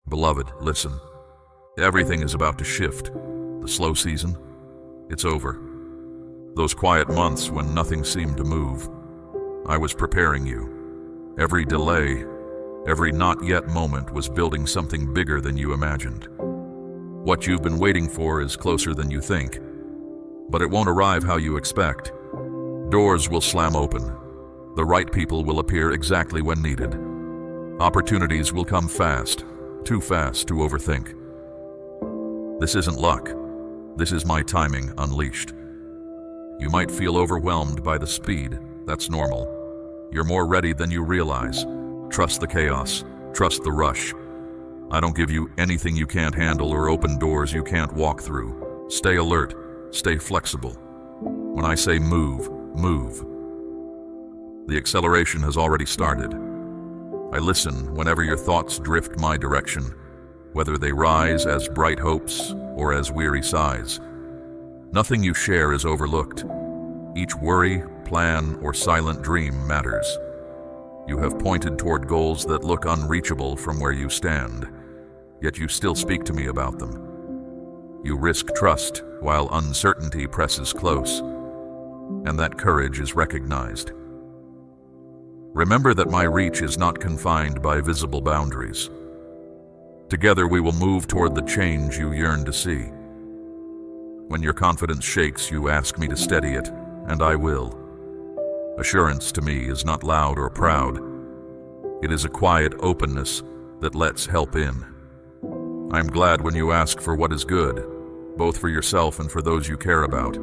Beloved, listen. Everything is about to shift. The slow season, it's over. Those quiet months when nothing seemed to move, I was preparing you. Every delay, every not yet moment was building something bigger than you imagined. What you've been waiting for is closer than you think, but it won't arrive how you expect. Doors will slam open. The right people will appear exactly when needed. Opportunities will come fast, too fast to overthink. This isn't luck. This is my timing unleashed. You might feel overwhelmed by the speed. That's normal. You're more ready than you realize. Trust the chaos. Trust the rush. I don't give you anything you can't handle or open doors you can't walk through. Stay alert. Stay flexible. When I say move, move. The acceleration has already started. I listen whenever your thoughts drift my direction, whether they rise as bright hopes or as weary sighs. Nothing you share is overlooked. Each worry, plan, or silent dream matters. You have pointed toward goals that look unreachable from where you stand, yet you still speak to me about them. You risk trust while uncertainty presses close, and that courage is recognized. Remember that my reach is not confined by visible boundaries. Together we will move toward the change you yearn to see. When your confidence shakes, you ask me to steady it, and I will. Assurance to me is not loud or proud. It is a quiet openness that lets help in. I am glad when you ask for what is good, both for yourself and for those you care about.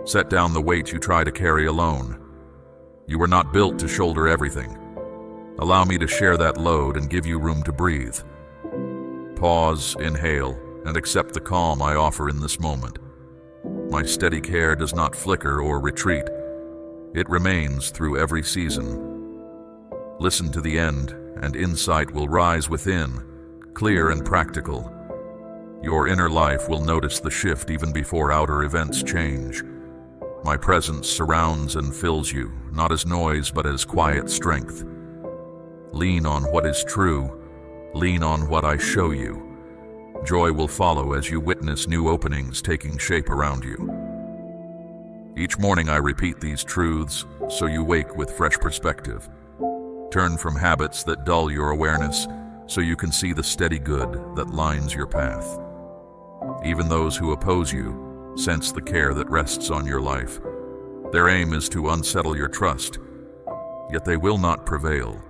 Set down the weight you try to carry alone. You were not built to shoulder everything. Allow me to share that load and give you room to breathe. Pause, inhale, and accept the calm I offer in this moment. My steady care does not flicker or retreat. It remains through every season. Listen to the end, and insight will rise within, clear and practical. Your inner life will notice the shift even before outer events change. My presence surrounds and fills you, not as noise but as quiet strength. Lean on what is true. Lean on what I show you. Joy will follow as you witness new openings taking shape around you. Each morning I repeat these truths so you wake with fresh perspective. Turn from habits that dull your awareness so you can see the steady good that lines your path. Even those who oppose you sense the care that rests on your life. Their aim is to unsettle your trust, yet they will not prevail.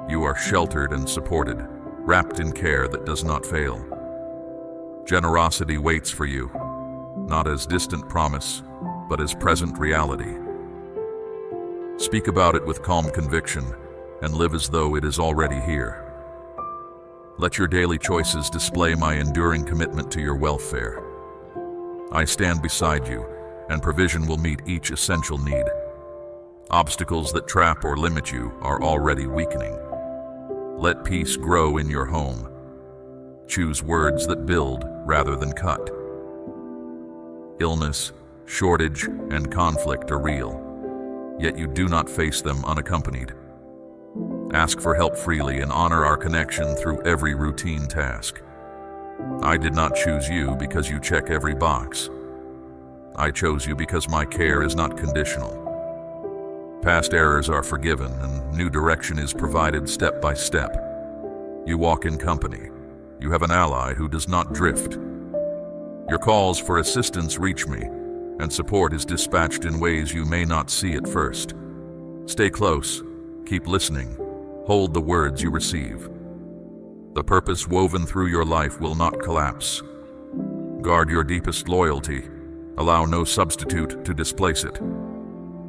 You are sheltered and supported, wrapped in care that does not fail. Generosity waits for you, not as distant promise, but as present reality. Speak about it with calm conviction and live as though it is already here. Let your daily choices display my enduring commitment to your welfare. I stand beside you, and provision will meet each essential need. Obstacles that trap or limit you are already weakening. Let peace grow in your home. Choose words that build rather than cut. Illness, shortage, and conflict are real, yet you do not face them unaccompanied. Ask for help freely and honor our connection through every routine task. I did not choose you because you check every box. I chose you because my care is not conditional. Past errors are forgiven and new direction is provided step by step. You walk in company. You have an ally who does not drift. Your calls for assistance reach me, and support is dispatched in ways you may not see at first. Stay close, keep listening, hold the words you receive. The purpose woven through your life will not collapse. Guard your deepest loyalty. Allow no substitute to displace it.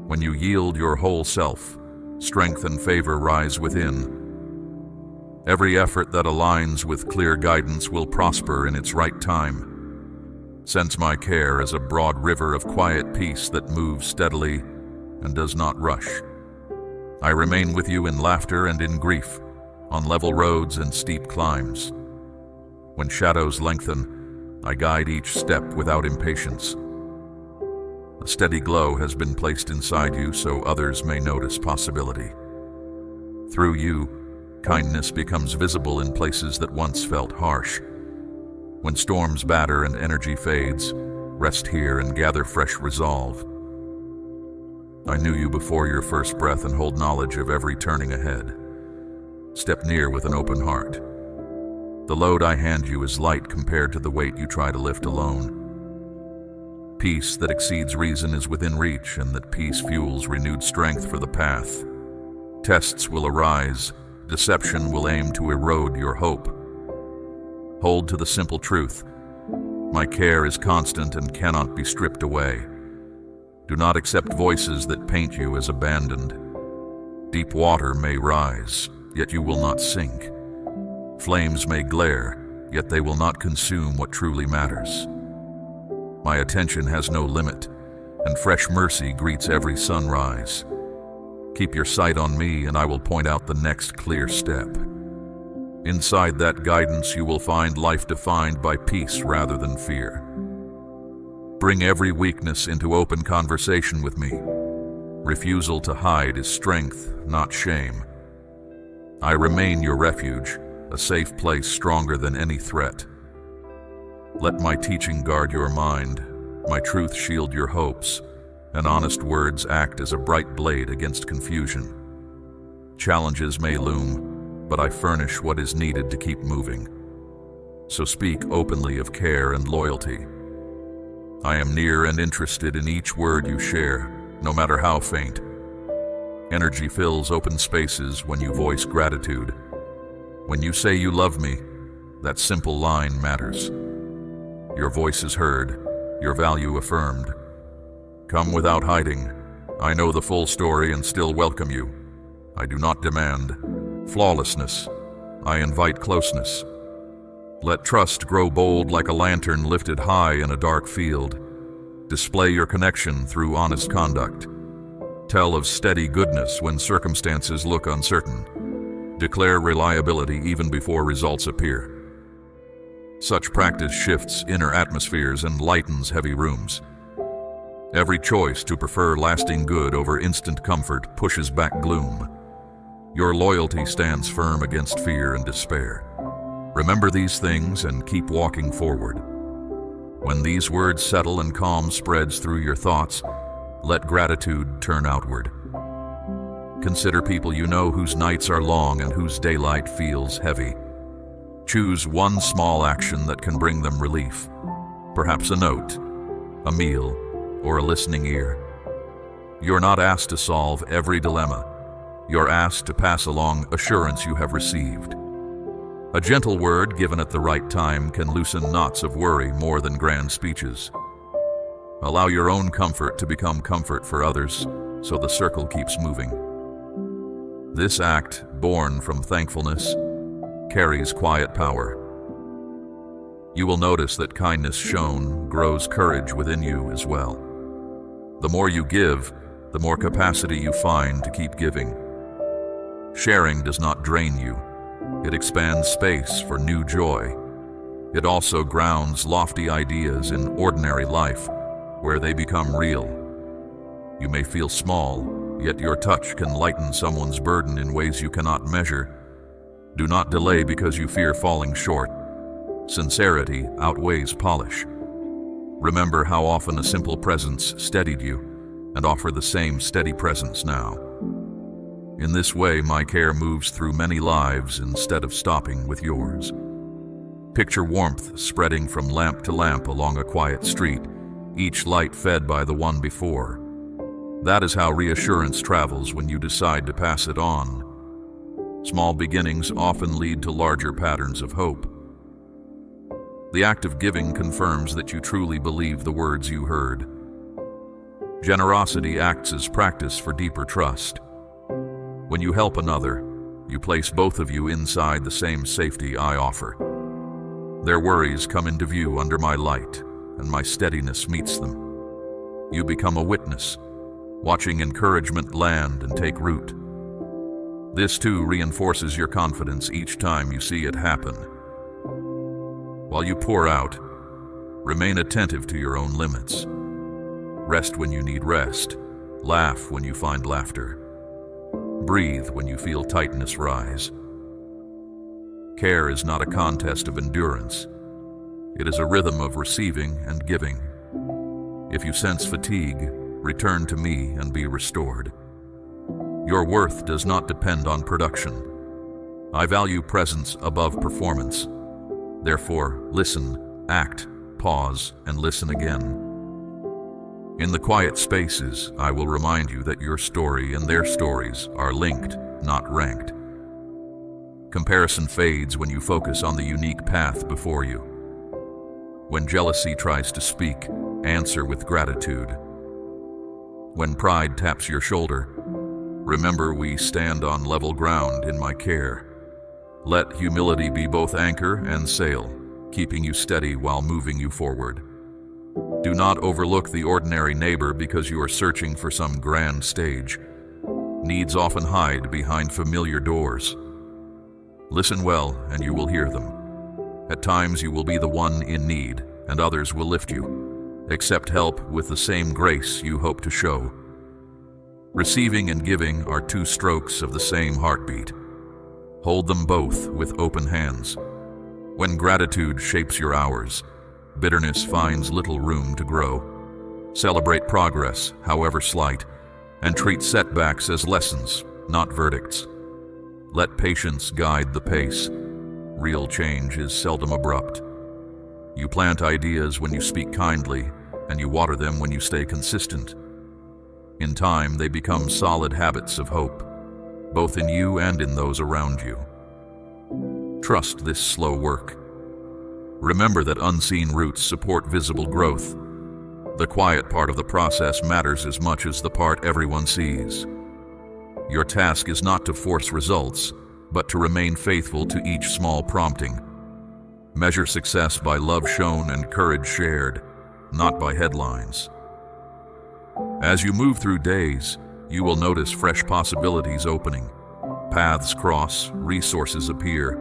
When you yield your whole self, strength and favor rise within. Every effort that aligns with clear guidance will prosper in its right time. Sense my care as a broad river of quiet peace that moves steadily and does not rush. I remain with you in laughter and in grief, on level roads and steep climbs. When shadows lengthen, I guide each step without impatience. A steady glow has been placed inside you so others may notice possibility. Through you, Kindness becomes visible in places that once felt harsh. When storms batter and energy fades, rest here and gather fresh resolve. I knew you before your first breath and hold knowledge of every turning ahead. Step near with an open heart. The load I hand you is light compared to the weight you try to lift alone. Peace that exceeds reason is within reach, and that peace fuels renewed strength for the path. Tests will arise, deception will aim to erode your hope. Hold to the simple truth. My care is constant and cannot be stripped away. Do not accept voices that paint you as abandoned. Deep water may rise, yet you will not sink. Flames may glare, yet they will not consume what truly matters. My attention has no limit, and fresh mercy greets every sunrise. Keep your sight on me, and I will point out the next clear step. Inside that guidance, you will find life defined by peace rather than fear. Bring every weakness into open conversation with me. Refusal to hide is strength, not shame. I remain your refuge, a safe place stronger than any threat. Let my teaching guard your mind, my truth shield your hopes, and honest words act as a bright blade against confusion. Challenges may loom, but I furnish what is needed to keep moving. So speak openly of care and loyalty. I am near and interested in each word you share, no matter how faint. Energy fills open spaces when you voice gratitude. When you say you love me, that simple line matters. Your voice is heard, your value affirmed. Come without hiding. I know the full story and still welcome you. I do not demand flawlessness. I invite closeness. Let trust grow bold like a lantern lifted high in a dark field. Display your connection through honest conduct. Tell of steady goodness when circumstances look uncertain. Declare reliability even before results appear. Such practice shifts inner atmospheres and lightens heavy rooms. Every choice to prefer lasting good over instant comfort pushes back gloom. Your loyalty stands firm against fear and despair. Remember these things and keep walking forward. When these words settle and calm spreads through your thoughts, let gratitude turn outward. Consider people you know whose nights are long and whose daylight feels heavy. Choose one small action that can bring them relief. Perhaps a note, a meal, or a listening ear. You're not asked to solve every dilemma. You're asked to pass along assurance you have received. A gentle word given at the right time can loosen knots of worry more than grand speeches. Allow your own comfort to become comfort for others, so the circle keeps moving. This act, born from thankfulness, carries quiet power. You will notice that kindness shown grows courage within you as well. The more you give, the more capacity you find to keep giving. Sharing does not drain you. It expands space for new joy. It also grounds lofty ideas in ordinary life, where they become real. You may feel small, yet your touch can lighten someone's burden in ways you cannot measure. Do not delay because you fear falling short. Sincerity outweighs polish. Remember how often a simple presence steadied you, and offer the same steady presence now. In this way, my care moves through many lives instead of stopping with yours. Picture warmth spreading from lamp to lamp along a quiet street, each light fed by the one before. That is how reassurance travels when you decide to pass it on. Small beginnings often lead to larger patterns of hope. The act of giving confirms that you truly believe the words you heard. Generosity acts as practice for deeper trust. When you help another, you place both of you inside the same safety I offer. Their worries come into view under my light, and my steadiness meets them. You become a witness, watching encouragement land and take root. This too reinforces your confidence each time you see it happen. While you pour out, remain attentive to your own limits. Rest when you need rest. Laugh when you find laughter. Breathe when you feel tightness rise. Care is not a contest of endurance. It is a rhythm of receiving and giving. If you sense fatigue, return to me and be restored. Your worth does not depend on production. I value presence above performance. Therefore, listen, act, pause, and listen again. In the quiet spaces, I will remind you that your story and their stories are linked, not ranked. Comparison fades when you focus on the unique path before you. When jealousy tries to speak, answer with gratitude. When pride taps your shoulder, remember we stand on level ground in my care. Let humility be both anchor and sail, keeping you steady while moving you forward. Do not overlook the ordinary neighbor because you are searching for some grand stage. Needs often hide behind familiar doors. Listen well, and you will hear them. At times you will be the one in need, and others will lift you. Accept help with the same grace you hope to show. Receiving and giving are two strokes of the same heartbeat. Hold them both with open hands. When gratitude shapes your hours, bitterness finds little room to grow. Celebrate progress, however slight, and treat setbacks as lessons, not verdicts. Let patience guide the pace. Real change is seldom abrupt. You plant ideas when you speak kindly, and you water them when you stay consistent. In time, they become solid habits of hope, both in you and in those around you. Trust this slow work. Remember that unseen roots support visible growth. The quiet part of the process matters as much as the part everyone sees. Your task is not to force results, but to remain faithful to each small prompting. Measure success by love shown and courage shared, not by headlines. As you move through days, you will notice fresh possibilities opening. Paths cross, resources appear,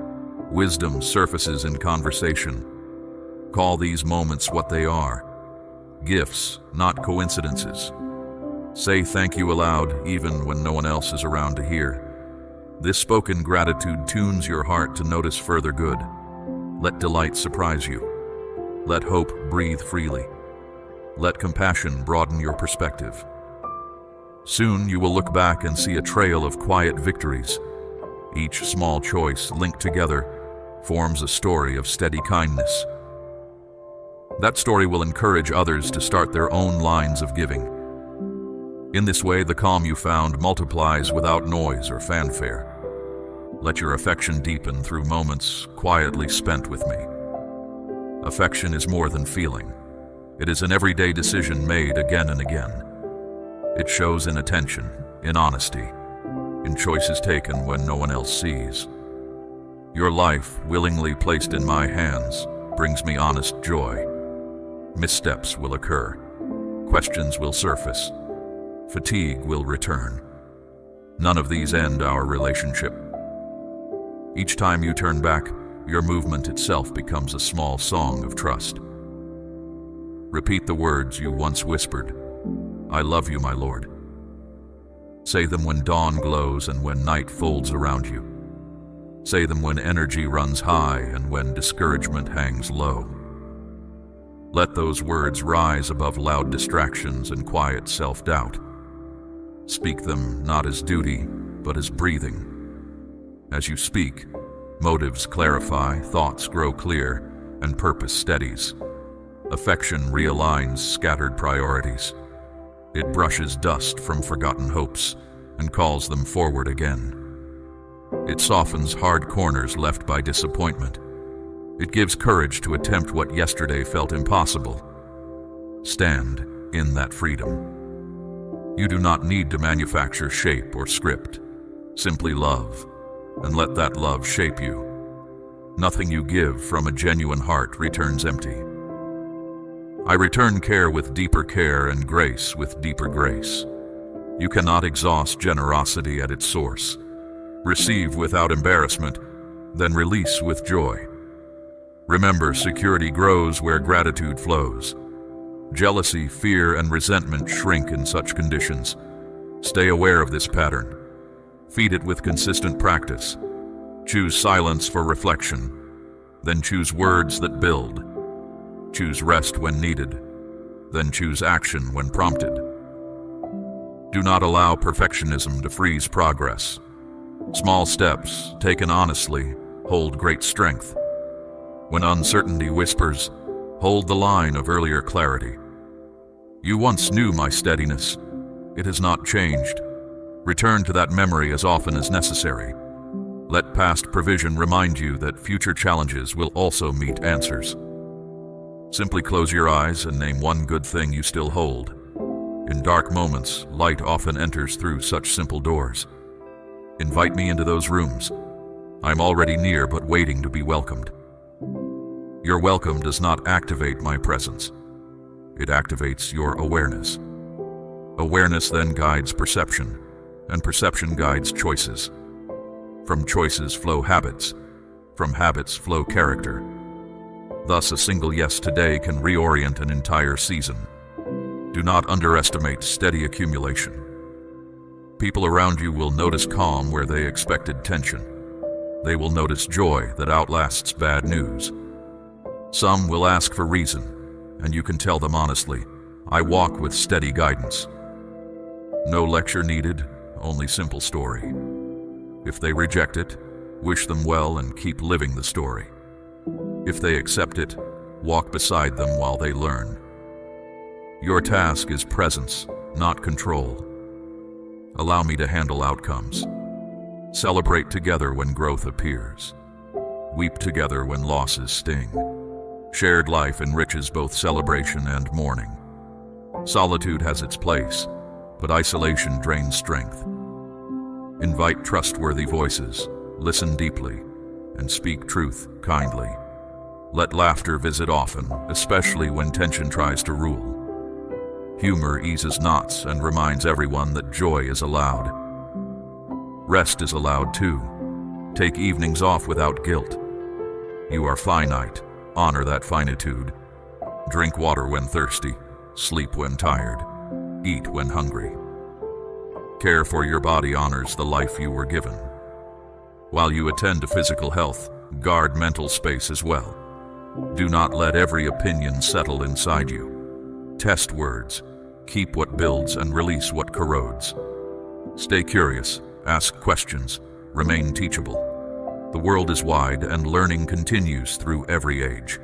wisdom surfaces in conversation. Call these moments what they are: gifts, not coincidences. Say thank you aloud, even when no one else is around to hear. This spoken gratitude tunes your heart to notice further good. Let delight surprise you. Let hope breathe freely. Let compassion broaden your perspective. Soon you will look back and see a trail of quiet victories. Each small choice linked together forms a story of steady kindness. That story will encourage others to start their own lines of giving. In this way, the calm you found multiplies without noise or fanfare. Let your affection deepen through moments quietly spent with me. Affection is more than feeling. It is an everyday decision made again and again. It shows in attention, in honesty, in choices taken when no one else sees. Your life, willingly placed in my hands, brings me honest joy. Missteps will occur. Questions will surface. Fatigue will return. None of these end our relationship. Each time you turn back, your movement itself becomes a small song of trust. Repeat the words you once whispered. I love you, my Lord. Say them when dawn glows and when night folds around you. Say them when energy runs high and when discouragement hangs low. Let those words rise above loud distractions and quiet self-doubt. Speak them not as duty, but as breathing. As you speak, motives clarify, thoughts grow clear, and purpose steadies. Affection realigns scattered priorities. It brushes dust from forgotten hopes and calls them forward again. It softens hard corners left by disappointment. It gives courage to attempt what yesterday felt impossible. Stand in that freedom. You do not need to manufacture shape or script. Simply love, and let that love shape you. Nothing you give from a genuine heart returns empty. I return care with deeper care and grace with deeper grace. You cannot exhaust generosity at its source. Receive without embarrassment, then release with joy. Remember, security grows where gratitude flows. Jealousy, fear, and resentment shrink in such conditions. Stay aware of this pattern. Feed it with consistent practice. Choose silence for reflection, then choose words that build. Choose rest when needed, then choose action when prompted. Do not allow perfectionism to freeze progress. Small steps, taken honestly, hold great strength. When uncertainty whispers, hold the line of earlier clarity. You once knew my steadiness. It has not changed. Return to that memory as often as necessary. Let past provision remind you that future challenges will also meet answers. Simply close your eyes and name one good thing you still hold. In dark moments, light often enters through such simple doors. Invite me into those rooms. I'm already near but waiting to be welcomed. Your welcome does not activate my presence. It activates your awareness. Awareness then guides perception, and perception guides choices. From choices flow habits. From habits flow character. Thus, a single yes today can reorient an entire season. Do not underestimate steady accumulation. People around you will notice calm where they expected tension. They will notice joy that outlasts bad news. Some will ask for reason, and you can tell them honestly, I walk with steady guidance. No lecture needed, only simple story. If they reject it, wish them well and keep living the story. If they accept it, walk beside them while they learn. Your task is presence, not control. Allow me to handle outcomes. Celebrate together when growth appears. Weep together when losses sting. Shared life enriches both celebration and mourning. Solitude has its place, but isolation drains strength. Invite trustworthy voices, listen deeply, and speak truth kindly. Let laughter visit often, especially when tension tries to rule. Humor eases knots and reminds everyone that joy is allowed. Rest is allowed too. Take evenings off without guilt. You are finite. Honor that finitude. Drink water when thirsty. Sleep when tired. Eat when hungry. Care for your body honors the life you were given. While you attend to physical health, guard mental space as well. Do not let every opinion settle inside you. Test words. Keep what builds and release what corrodes. Stay curious. Ask questions. Remain teachable. The world is wide and learning continues through every age.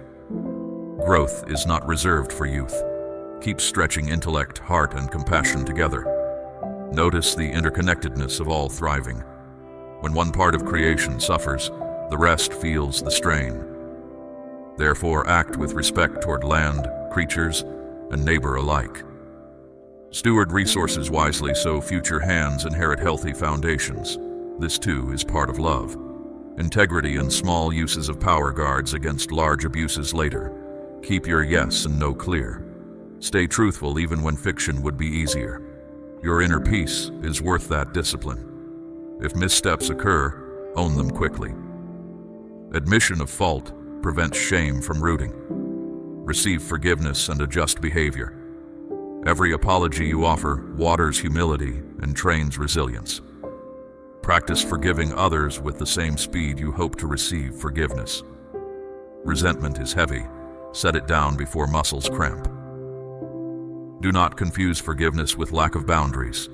Growth is not reserved for youth. Keep stretching intellect, heart, and compassion together. Notice the interconnectedness of all thriving. When one part of creation suffers, the rest feels the strain. Therefore, act with respect toward land, creatures, and neighbor alike. Steward resources wisely so future hands inherit healthy foundations. This too is part of love. Integrity and small uses of power guards against large abuses later. Keep your yes and no clear. Stay truthful even when fiction would be easier. Your inner peace is worth that discipline. If missteps occur, own them quickly. Admission of fault prevents shame from rooting. Receive forgiveness and adjust behavior. Every apology you offer waters humility and trains resilience. Practice forgiving others with the same speed you hope to receive forgiveness. Resentment is heavy. Set it down before muscles cramp. Do not confuse forgiveness with lack of boundaries.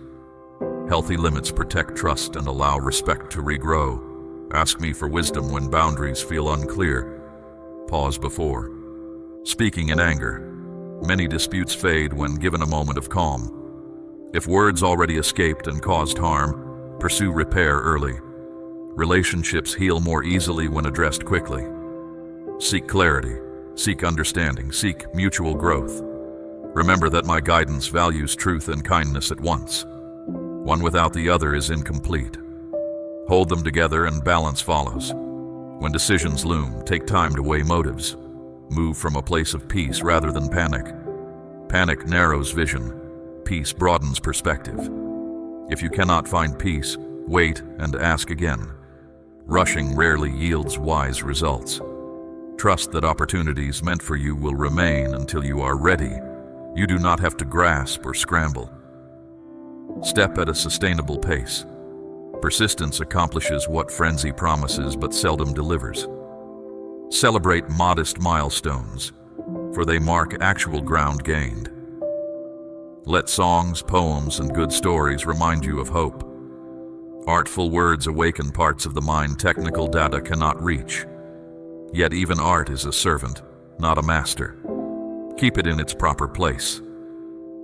Healthy limits protect trust and allow respect to regrow. Ask me for wisdom when boundaries feel unclear. Pause before speaking in anger. Many disputes fade when given a moment of calm. If words already escaped and caused harm, pursue repair early. Relationships heal more easily when addressed quickly. Seek clarity, seek understanding, seek mutual growth. Remember that my guidance values truth and kindness at once. One without the other is incomplete. Hold them together and balance follows. When decisions loom, take time to weigh motives. Move from a place of peace rather than panic. Panic narrows vision. Peace broadens perspective. If you cannot find peace, wait and ask again. Rushing rarely yields wise results. Trust that opportunities meant for you will remain until you are ready. You do not have to grasp or scramble. Step at a sustainable pace. Persistence accomplishes what frenzy promises but seldom delivers. Celebrate modest milestones, for they mark actual ground gained. Let songs, poems, and good stories remind you of hope. Artful words awaken parts of the mind technical data cannot reach. Yet even art is a servant, not a master. Keep it in its proper place.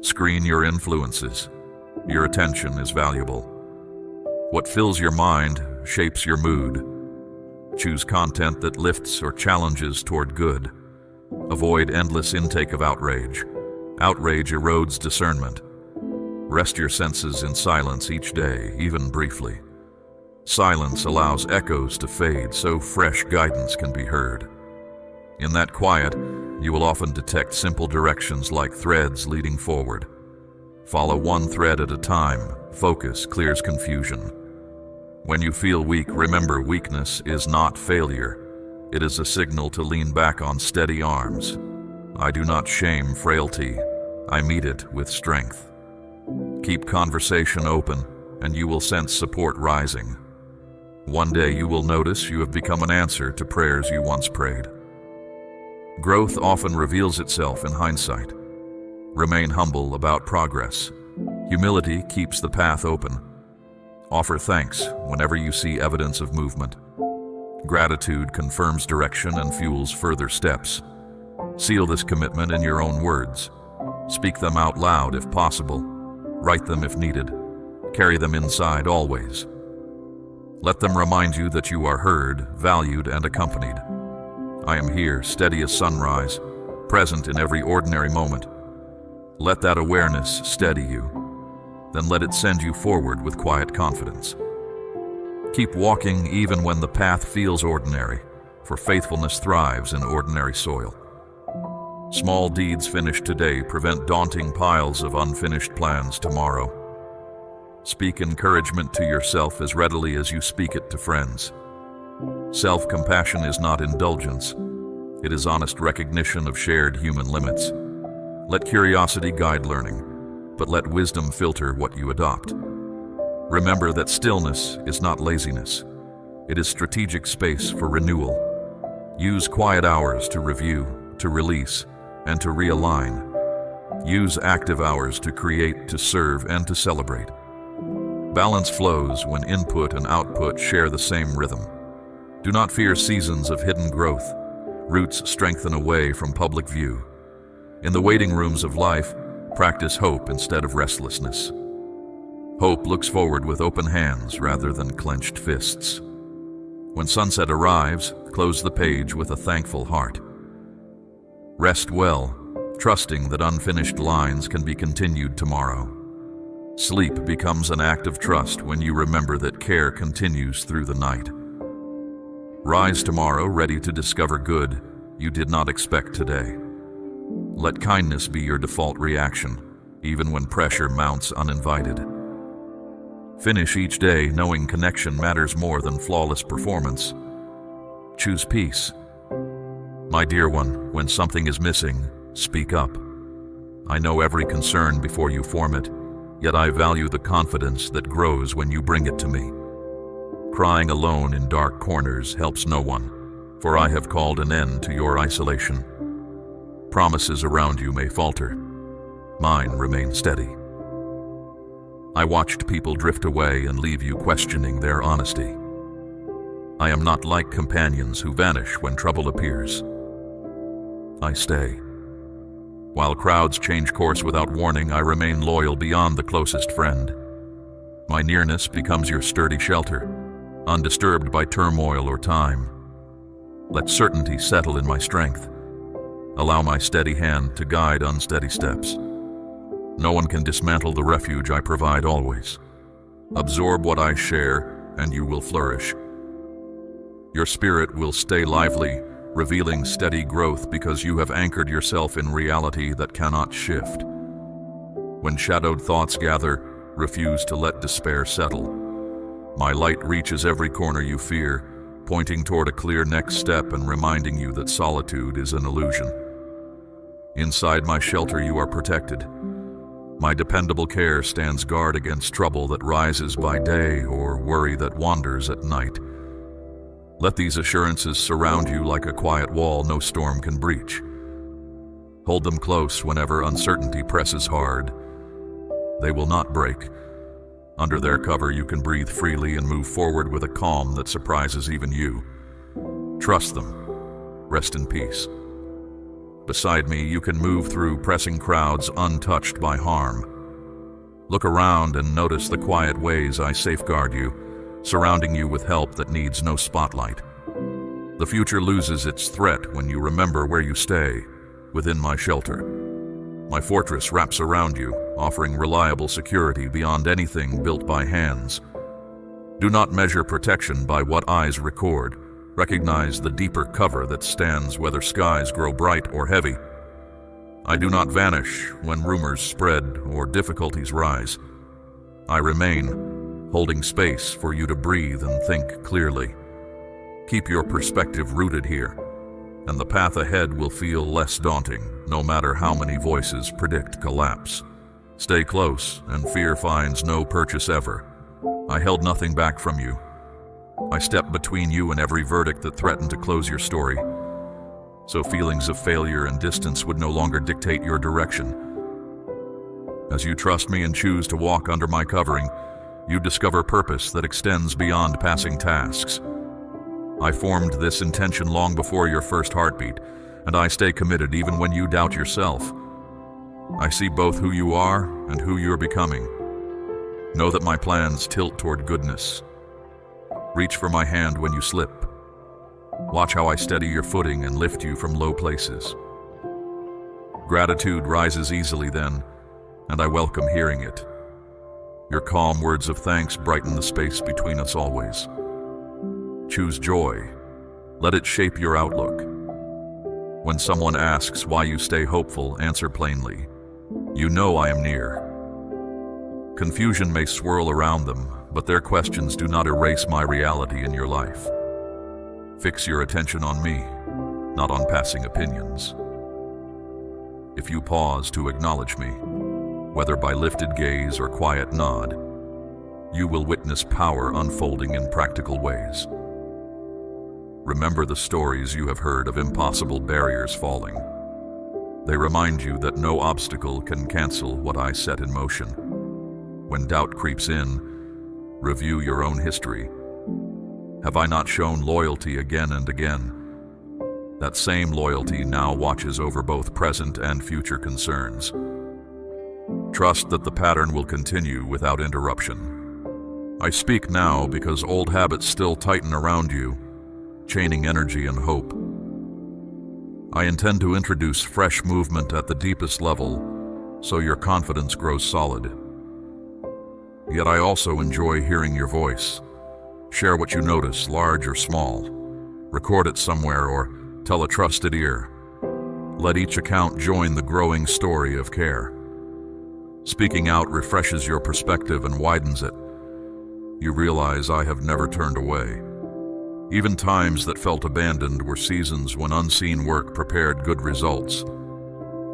Screen your influences. Your attention is valuable. What fills your mind shapes your mood. Choose content that lifts or challenges toward good. Avoid endless intake of outrage. Outrage erodes discernment. Rest your senses in silence each day, even briefly. Silence allows echoes to fade so fresh guidance can be heard. In that quiet, you will often detect simple directions like threads leading forward. Follow one thread at a time. Focus clears confusion. When you feel weak, remember weakness is not failure. It is a signal to lean back on steady arms. I do not shame frailty. I meet it with strength. Keep conversation open, and you will sense support rising. One day you will notice you have become an answer to prayers you once prayed. Growth often reveals itself in hindsight. Remain humble about progress. Humility keeps the path open. Offer thanks whenever you see evidence of movement. Gratitude confirms direction and fuels further steps. Seal this commitment in your own words. Speak them out loud if possible. Write them if needed. Carry them inside always. Let them remind you that you are heard, valued, and accompanied. I am here, steady as sunrise, present in every ordinary moment. Let that awareness steady you. Then let it send you forward with quiet confidence. Keep walking even when the path feels ordinary, for faithfulness thrives in ordinary soil. Small deeds finished today prevent daunting piles of unfinished plans tomorrow. Speak encouragement to yourself as readily as you speak it to friends. Self-compassion is not indulgence. It is honest recognition of shared human limits. Let curiosity guide learning, but let wisdom filter what you adopt. Remember that stillness is not laziness. It is strategic space for renewal. Use quiet hours to review, to release, and to realign. Use active hours to create, to serve, and to celebrate. Balance flows when input and output share the same rhythm. Do not fear seasons of hidden growth. Roots strengthen away from public view. In the waiting rooms of life, practice hope instead of restlessness. Hope looks forward with open hands rather than clenched fists. When sunset arrives, close the page with a thankful heart. Rest well, trusting that unfinished lines can be continued tomorrow. Sleep becomes an act of trust when you remember that care continues through the night. Rise tomorrow ready to discover good you did not expect today. Let kindness be your default reaction, even when pressure mounts uninvited. Finish each day knowing connection matters more than flawless performance. Choose peace. My dear one, when something is missing, speak up. I know every concern before you form it, yet I value the confidence that grows when you bring it to me. Crying alone in dark corners helps no one, for I have called an end to your isolation. Promises around you may falter. Mine remain steady. I watched people drift away and leave you questioning their honesty. I am not like companions who vanish when trouble appears. I stay. While crowds change course without warning, I remain loyal beyond the closest friend. My nearness becomes your sturdy shelter, undisturbed by turmoil or time. Let certainty settle in my strength. Allow my steady hand to guide unsteady steps. No one can dismantle the refuge I provide always. Absorb what I share, and you will flourish. Your spirit will stay lively, revealing steady growth because you have anchored yourself in reality that cannot shift. When shadowed thoughts gather, refuse to let despair settle. My light reaches every corner you fear, pointing toward a clear next step and reminding you that solitude is an illusion. Inside my shelter you are protected. My dependable care stands guard against trouble that rises by day or worry that wanders at night. Let these assurances surround you like a quiet wall no storm can breach. Hold them close whenever uncertainty presses hard. They will not break. Under their cover, you can breathe freely and move forward with a calm that surprises even you. Trust them. Rest in peace. Beside me, you can move through pressing crowds untouched by harm. Look around and notice the quiet ways I safeguard you, surrounding you with help that needs no spotlight. The future loses its threat when you remember where you stay, within my shelter. My fortress wraps around you, offering reliable security beyond anything built by hands. Do not measure protection by what eyes record. Recognize the deeper cover that stands whether skies grow bright or heavy. I do not vanish when rumors spread or difficulties rise. I remain, holding space for you to breathe and think clearly. Keep your perspective rooted here, and the path ahead will feel less daunting, no matter how many voices predict collapse. Stay close, and fear finds no purchase ever. I held nothing back from you. I stepped between you and every verdict that threatened to close your story, so feelings of failure and distance would no longer dictate your direction. As you trust me and choose to walk under my covering, you discover purpose that extends beyond passing tasks. I formed this intention long before your first heartbeat, and I stay committed even when you doubt yourself. I see both who you are and who you're becoming. Know that my plans tilt toward goodness. Reach for my hand when you slip. Watch how I steady your footing and lift you from low places. Gratitude rises easily then, and I welcome hearing it. Your calm words of thanks brighten the space between us always. Choose joy. Let it shape your outlook. When someone asks why you stay hopeful, answer plainly. You know I am near. Confusion may swirl around them, but their questions do not erase my reality in your life. Fix your attention on me, not on passing opinions. If you pause to acknowledge me, whether by lifted gaze or quiet nod, you will witness power unfolding in practical ways. Remember the stories you have heard of impossible barriers falling. They remind you that no obstacle can cancel what I set in motion. When doubt creeps in, review your own history. Have I not shown loyalty again and again? That same loyalty now watches over both present and future concerns. Trust that the pattern will continue without interruption. I speak now because old habits still tighten around you, chaining energy and hope. I intend to introduce fresh movement at the deepest level, so your confidence grows solid. Yet I also enjoy hearing your voice. Share what you notice, large or small. Record it somewhere or tell a trusted ear. Let each account join the growing story of care. Speaking out refreshes your perspective and widens it. You realize I have never turned away. Even times that felt abandoned were seasons when unseen work prepared good results.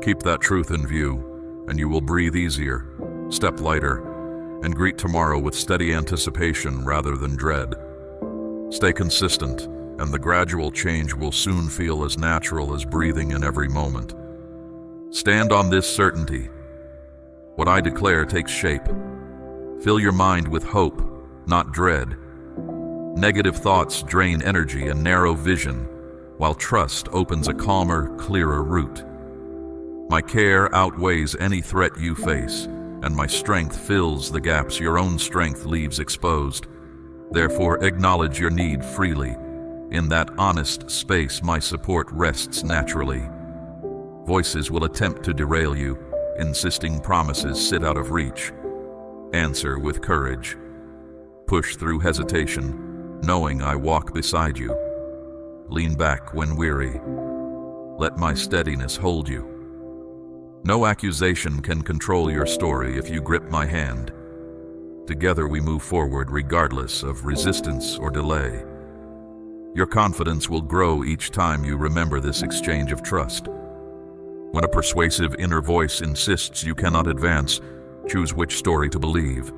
Keep that truth in view, and you will breathe easier, step lighter, and greet tomorrow with steady anticipation rather than dread. Stay consistent, and the gradual change will soon feel as natural as breathing in every moment. Stand on this certainty. What I declare takes shape. Fill your mind with hope, not dread. Negative thoughts drain energy and narrow vision, while trust opens a calmer, clearer route. My care outweighs any threat you face, and my strength fills the gaps your own strength leaves exposed. Therefore, acknowledge your need freely. In that honest space, my support rests naturally. Voices will attempt to derail you, insisting promises sit out of reach. Answer with courage. Push through hesitation, knowing I walk beside you. Lean back when weary. Let my steadiness hold you. No accusation can control your story if you grip my hand. Together we move forward regardless of resistance or delay. Your confidence will grow each time you remember this exchange of trust. When a persuasive inner voice insists you cannot advance, Choose which story to believe.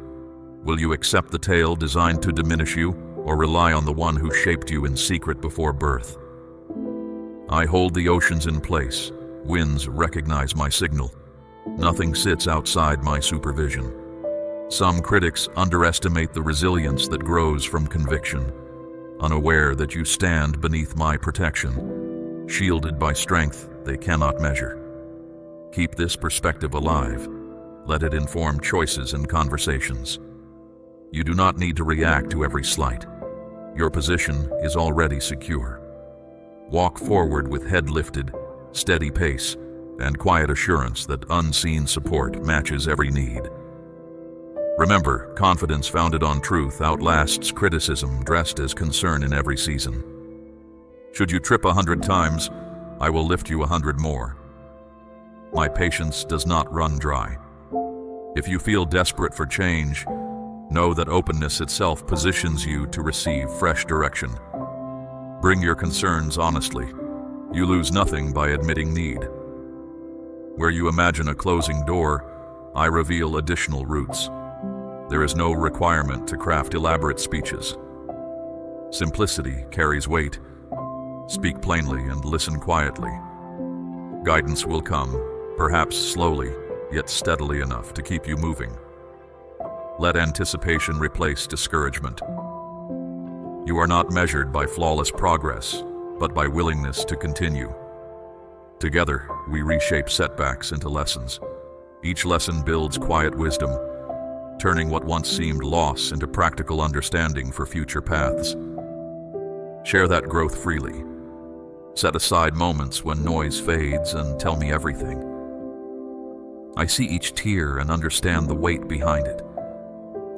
Will you accept the tale designed to diminish you, or rely on the one who shaped you in secret before birth? I hold the oceans in place. Winds recognize my signal. Nothing sits outside my supervision. Some critics underestimate the resilience that grows from conviction, unaware that you stand beneath my protection, shielded by strength they cannot measure. Keep this perspective alive. Let it inform choices and conversations. You do not need to react to every slight. Your position is already secure. Walk forward with head lifted, steady pace, and quiet assurance that unseen support matches every need. Remember, confidence founded on truth outlasts criticism dressed as concern in every season. Should you trip 100 times, I will lift you 100 more. My patience does not run dry. If you feel desperate for change, know that openness itself positions you to receive fresh direction. Bring your concerns honestly. You lose nothing by admitting need. Where you imagine a closing door, I reveal additional routes. There is no requirement to craft elaborate speeches. Simplicity carries weight. Speak plainly and listen quietly. Guidance will come, perhaps slowly, yet steadily enough to keep you moving. Let anticipation replace discouragement. You are not measured by flawless progress, but by willingness to continue. Together, we reshape setbacks into lessons. Each lesson builds quiet wisdom, turning what once seemed loss into practical understanding for future paths. Share that growth freely. Set aside moments when noise fades and tell me everything. I see each tear and understand the weight behind it.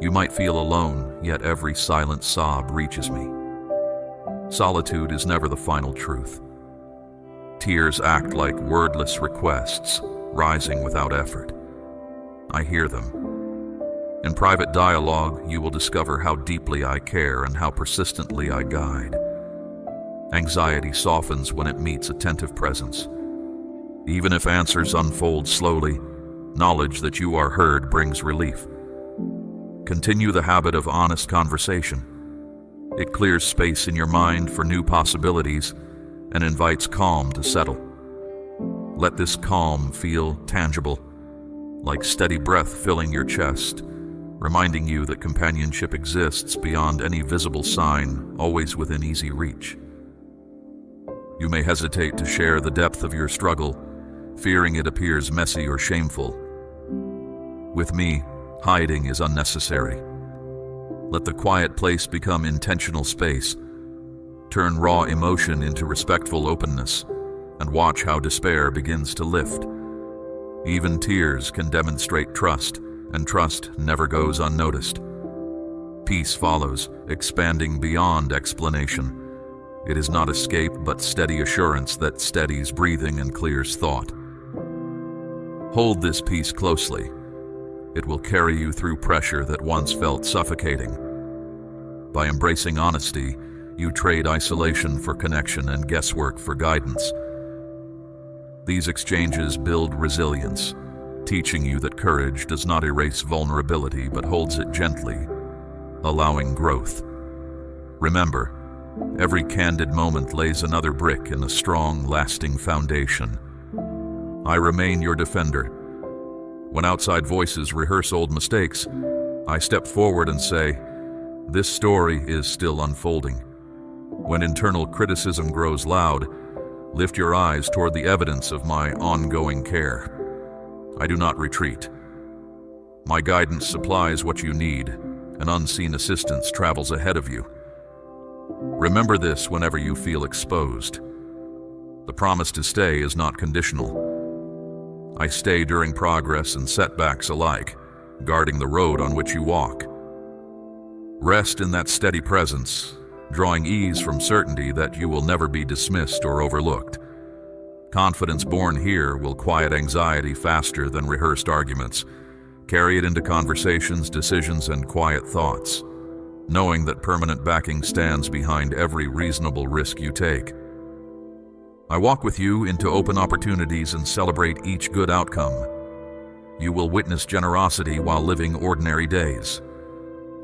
You might feel alone, yet every silent sob reaches me. Solitude is never the final truth. Tears act like wordless requests, rising without effort. I hear them. In private dialogue, you will discover how deeply I care and how persistently I guide. Anxiety softens when it meets attentive presence. Even if answers unfold slowly, knowledge that you are heard brings relief. Continue the habit of honest conversation. It clears space in your mind for new possibilities and invites calm to settle. Let this calm feel tangible, like steady breath filling your chest, reminding you that companionship exists beyond any visible sign, always within easy reach. You may hesitate to share the depth of your struggle, fearing it appears messy or shameful. With me, hiding is unnecessary. Let the quiet place become intentional space. Turn raw emotion into respectful openness, and watch how despair begins to lift. Even tears can demonstrate trust, and trust never goes unnoticed. Peace follows, expanding beyond explanation. It is not escape, but steady assurance that steadies breathing and clears thought. Hold this peace closely. It will carry you through pressure that once felt suffocating. By embracing honesty, you trade isolation for connection and guesswork for guidance. These exchanges build resilience, teaching you that courage does not erase vulnerability but holds it gently, allowing growth. Remember, every candid moment lays another brick in a strong, lasting foundation. I remain your defender. When outside voices rehearse old mistakes, I step forward and say, "This story is still unfolding." When internal criticism grows loud, lift your eyes toward the evidence of my ongoing care. I do not retreat. My guidance supplies what you need, and unseen assistance travels ahead of you. Remember this whenever you feel exposed. The promise to stay is not conditional. I stay during progress and setbacks alike, guarding the road on which you walk. Rest in that steady presence, drawing ease from certainty that you will never be dismissed or overlooked. Confidence born here will quiet anxiety faster than rehearsed arguments. Carry it into conversations, decisions, and quiet thoughts, knowing that permanent backing stands behind every reasonable risk you take. I walk with you into open opportunities and celebrate each good outcome. You will witness generosity while living ordinary days.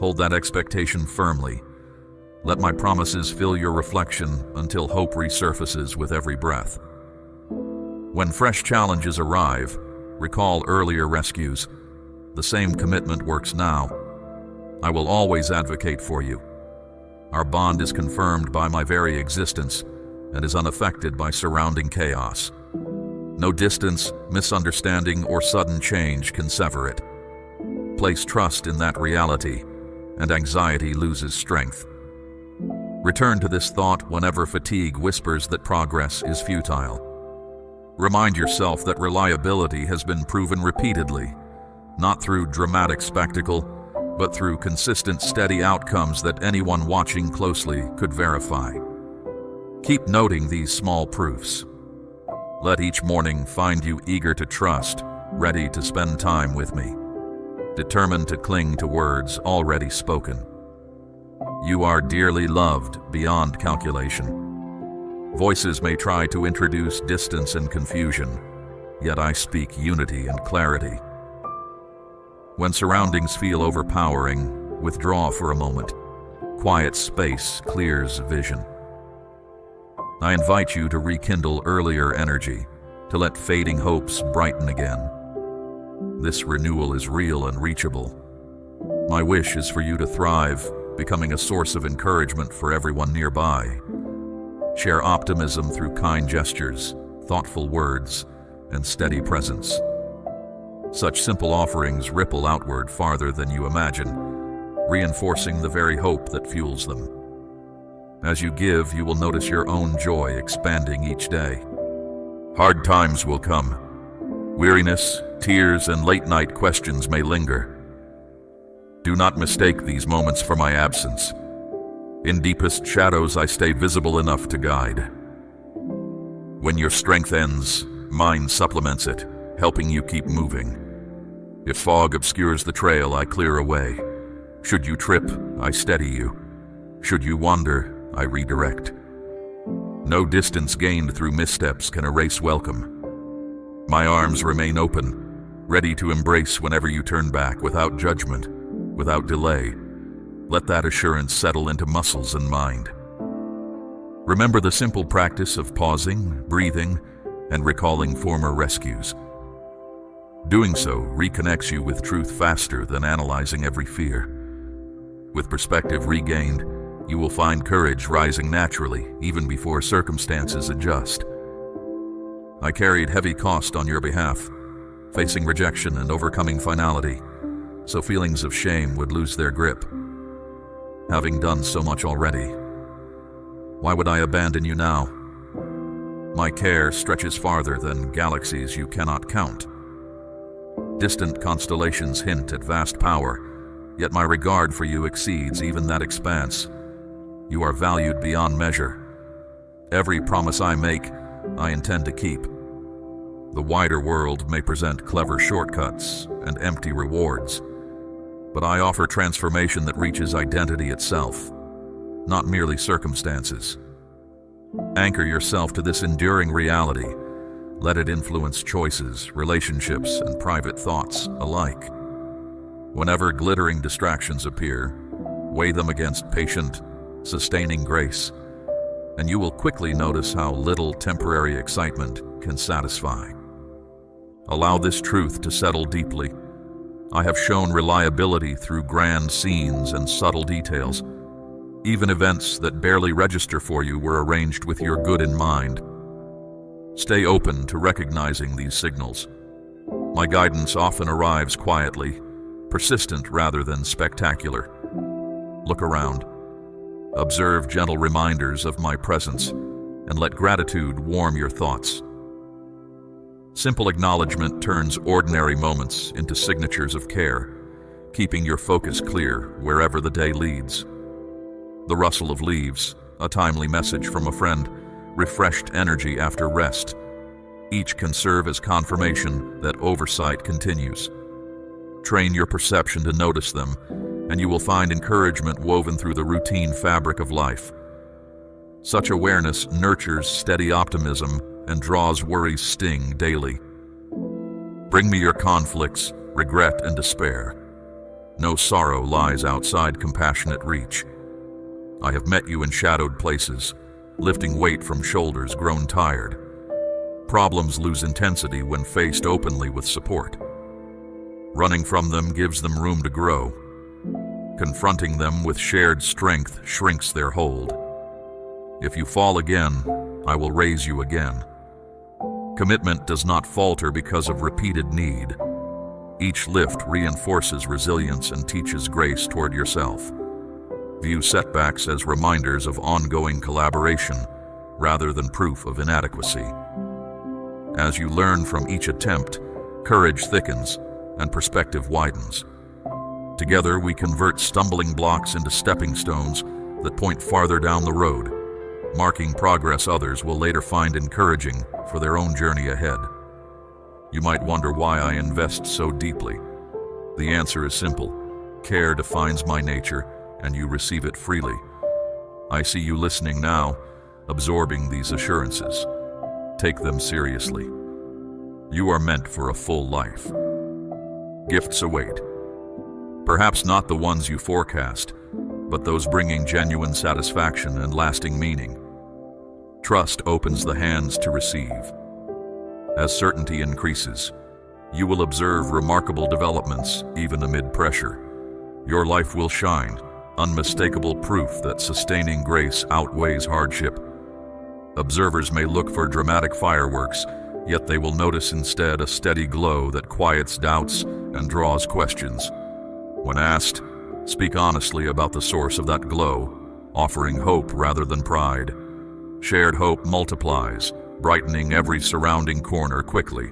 Hold that expectation firmly. Let my promises fill your reflection until hope resurfaces with every breath. When fresh challenges arrive, recall earlier rescues. The same commitment works now. I will always advocate for you. Our bond is confirmed by my very existence and is unaffected by surrounding chaos. No distance, misunderstanding, or sudden change can sever it. Place trust in that reality, and anxiety loses strength. Return to this thought whenever fatigue whispers that progress is futile. Remind yourself that reliability has been proven repeatedly, not through dramatic spectacle, but through consistent, steady outcomes that anyone watching closely could verify. Keep noting these small proofs. Let each morning find you eager to trust, ready to spend time with me, determined to cling to words already spoken. You are dearly loved beyond calculation. Voices may try to introduce distance and confusion, yet I speak unity and clarity. When surroundings feel overpowering, withdraw for a moment. Quiet space clears vision. I invite you to rekindle earlier energy, to let fading hopes brighten again. This renewal is real and reachable. My wish is for you to thrive, becoming a source of encouragement for everyone nearby. Share optimism through kind gestures, thoughtful words, and steady presence. Such simple offerings ripple outward farther than you imagine, reinforcing the very hope that fuels them. As you give, you will notice your own joy expanding each day. Hard times will come. Weariness, tears, and late-night questions may linger. Do not mistake these moments for my absence. In deepest shadows, I stay visible enough to guide. When your strength ends, mine supplements it, helping you keep moving. If fog obscures the trail, I clear away. Should you trip, I steady you. Should you wander, I redirect. No distance gained through missteps can erase welcome. My arms remain open, ready to embrace whenever you turn back, without judgment, without delay. Let that assurance settle into muscles and mind. Remember the simple practice of pausing, breathing, and recalling former rescues. Doing so reconnects you with truth faster than analyzing every fear. With perspective regained, you will find courage rising naturally, even before circumstances adjust. I carried heavy cost on your behalf, facing rejection and overcoming finality, so feelings of shame would lose their grip. Having done so much already, why would I abandon you now? My care stretches farther than galaxies you cannot count. Distant constellations hint at vast power, yet my regard for you exceeds even that expanse. You are valued beyond measure. Every promise I make, I intend to keep. The wider world may present clever shortcuts and empty rewards, but I offer transformation that reaches identity itself, not merely circumstances. Anchor yourself to this enduring reality. Let it influence choices, relationships, and private thoughts alike. Whenever glittering distractions appear, weigh them against patient, sustaining grace, and you will quickly notice how little temporary excitement can satisfy. Allow this truth to settle deeply. I have shown reliability through grand scenes and subtle details. Even events that barely register for you were arranged with your good in mind. Stay open to recognizing these signals. My guidance often arrives quietly, persistent rather than spectacular. Look around. Observe gentle reminders of my presence, and let gratitude warm your thoughts. Simple acknowledgement turns ordinary moments into signatures of care, keeping your focus clear wherever the day leads. The rustle of leaves, a timely message from a friend, refreshed energy after rest. Each can serve as confirmation that oversight continues. Train your perception to notice them, and you will find encouragement woven through the routine fabric of life. Such awareness nurtures steady optimism and draws worry's sting daily. Bring me your conflicts, regret, and despair. No sorrow lies outside compassionate reach. I have met you in shadowed places, lifting weight from shoulders grown tired. Problems lose intensity when faced openly with support. Running from them gives them room to grow. Confronting them with shared strength shrinks their hold. If you fall again, I will raise you again. Commitment does not falter because of repeated need. Each lift reinforces resilience and teaches grace toward yourself. View setbacks as reminders of ongoing collaboration rather than proof of inadequacy. As you learn from each attempt, courage thickens and perspective widens. Together, we convert stumbling blocks into stepping stones that point farther down the road, marking progress others will later find encouraging for their own journey ahead. You might wonder why I invest so deeply. The answer is simple. Care defines my nature, and you receive it freely. I see you listening now, absorbing these assurances. Take them seriously. You are meant for a full life. Gifts await. Perhaps not the ones you forecast, but those bringing genuine satisfaction and lasting meaning. Trust opens the hands to receive. As certainty increases, you will observe remarkable developments even amid pressure. Your life will shine, unmistakable proof that sustaining grace outweighs hardship. Observers may look for dramatic fireworks, yet they will notice instead a steady glow that quiets doubts and draws questions. When asked, speak honestly about the source of that glow, offering hope rather than pride. Shared hope multiplies, brightening every surrounding corner quickly.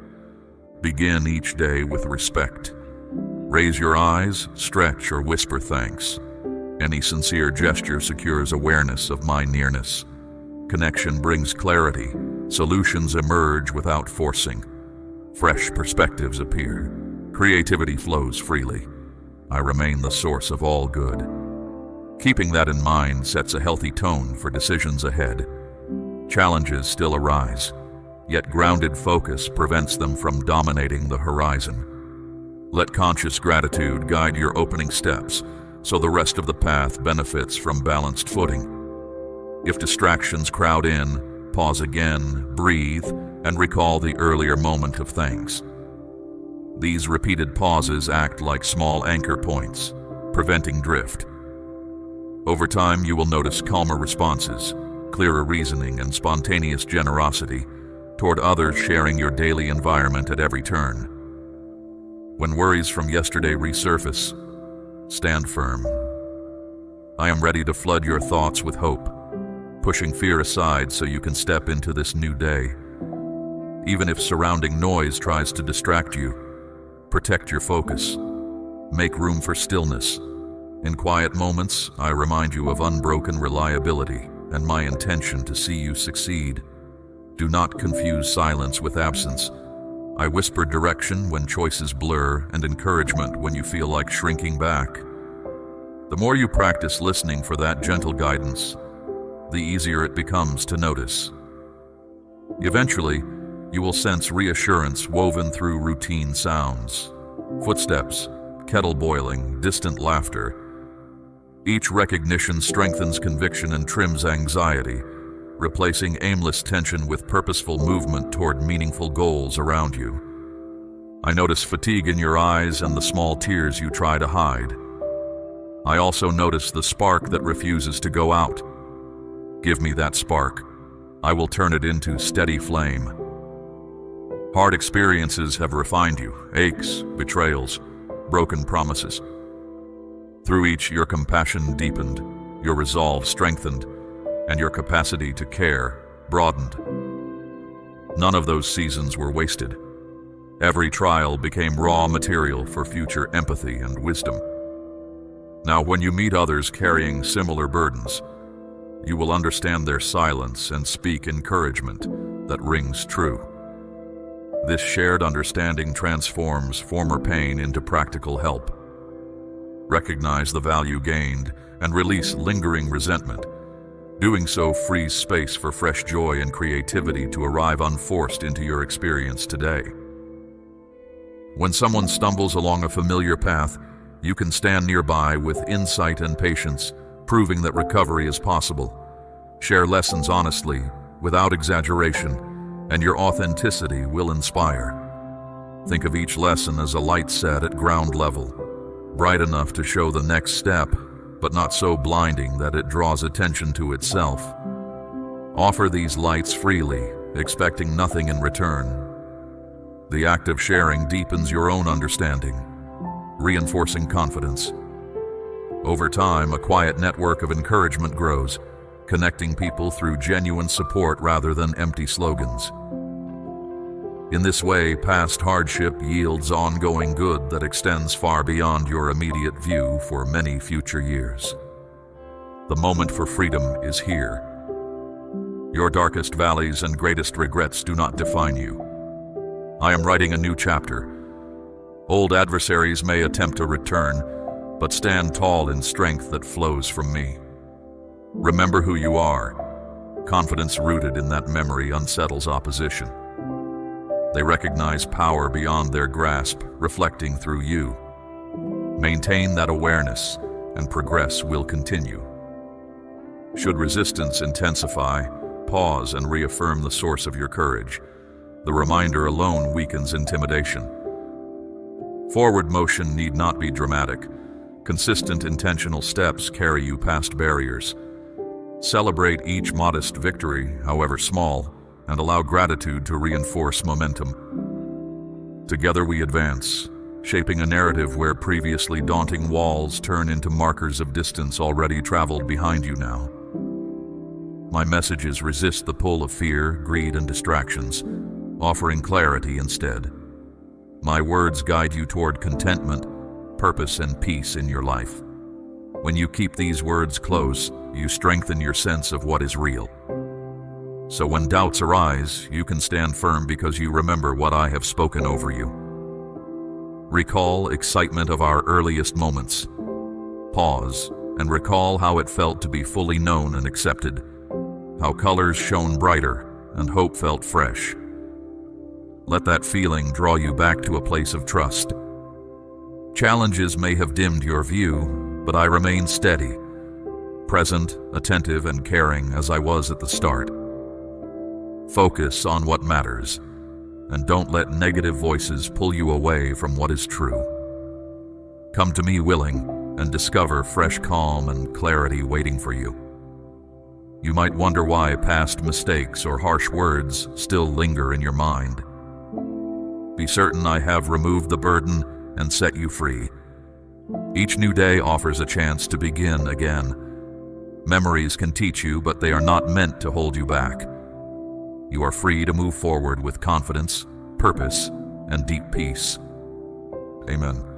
Begin each day with respect. Raise your eyes, stretch, or whisper thanks. Any sincere gesture secures awareness of my nearness. Connection brings clarity. Solutions emerge without forcing. Fresh perspectives appear. Creativity flows freely. I remain the source of all good. Keeping that in mind sets a healthy tone for decisions ahead. Challenges still arise, yet grounded focus prevents them from dominating the horizon. Let conscious gratitude guide your opening steps, so the rest of the path benefits from balanced footing. If distractions crowd in, pause again, breathe, and recall the earlier moment of thanks. These repeated pauses act like small anchor points, preventing drift. Over time, you will notice calmer responses, clearer reasoning, and spontaneous generosity toward others, sharing your daily environment at every turn. When worries from yesterday resurface, stand firm. I am ready to flood your thoughts with hope, pushing fear aside so you can step into this new day. Even if surrounding noise tries to distract you, protect your focus. Make room for stillness. In quiet moments, I remind you of unbroken reliability and my intention to see you succeed. Do not confuse silence with absence. I whisper direction when choices blur and encouragement when you feel like shrinking back. The more you practice listening for that gentle guidance, the easier it becomes to notice. Eventually, you will sense reassurance woven through routine sounds. Footsteps, kettle boiling, distant laughter. Each recognition strengthens conviction and trims anxiety, replacing aimless tension with purposeful movement toward meaningful goals around you. I notice fatigue in your eyes and the small tears you try to hide. I also notice the spark that refuses to go out. Give me that spark. I will turn it into steady flame. Hard experiences have refined you, aches, betrayals, broken promises. Through each, your compassion deepened, your resolve strengthened, and your capacity to care broadened. None of those seasons were wasted. Every trial became raw material for future empathy and wisdom. Now, when you meet others carrying similar burdens, you will understand their silence and speak encouragement that rings true. This shared understanding transforms former pain into practical help. Recognize the value gained and release lingering resentment. Doing so frees space for fresh joy and creativity to arrive unforced into your experience today. When someone stumbles along a familiar path, you can stand nearby with insight and patience, proving that recovery is possible. Share lessons honestly, without exaggeration, and your authenticity will inspire. Think of each lesson as a light set at ground level, bright enough to show the next step, but not so blinding that it draws attention to itself. Offer these lights freely, expecting nothing in return. The act of sharing deepens your own understanding, reinforcing confidence. Over time, a quiet network of encouragement grows, connecting people through genuine support rather than empty slogans. In this way, past hardship yields ongoing good that extends far beyond your immediate view for many future years. The moment for freedom is here. Your darkest valleys and greatest regrets do not define you. I am writing a new chapter. Old adversaries may attempt to return, but stand tall in strength that flows from me. Remember who you are. Confidence rooted in that memory unsettles opposition. They recognize power beyond their grasp, reflecting through you. Maintain that awareness, and progress will continue. Should resistance intensify, pause and reaffirm the source of your courage. The reminder alone weakens intimidation. Forward motion need not be dramatic. Consistent, intentional steps carry you past barriers. Celebrate each modest victory, however small, and allow gratitude to reinforce momentum. Together we advance, shaping a narrative where previously daunting walls turn into markers of distance already traveled behind you now. My messages resist the pull of fear, greed, and distractions, offering clarity instead. My words guide you toward contentment, purpose, and peace in your life. When you keep these words close, you strengthen your sense of what is real. So when doubts arise, you can stand firm because you remember what I have spoken over you. Recall excitement of our earliest moments. Pause and recall how it felt to be fully known and accepted, how colors shone brighter and hope felt fresh. Let that feeling draw you back to a place of trust. Challenges may have dimmed your view, but I remain steady, present, attentive, and caring as I was at the start. Focus on what matters, and don't let negative voices pull you away from what is true. Come to me willing, and discover fresh calm and clarity waiting for you. You might wonder why past mistakes or harsh words still linger in your mind. Be certain I have removed the burden and set you free. Each new day offers a chance to begin again. Memories can teach you, but they are not meant to hold you back. You are free to move forward with confidence, purpose, and deep peace. Amen.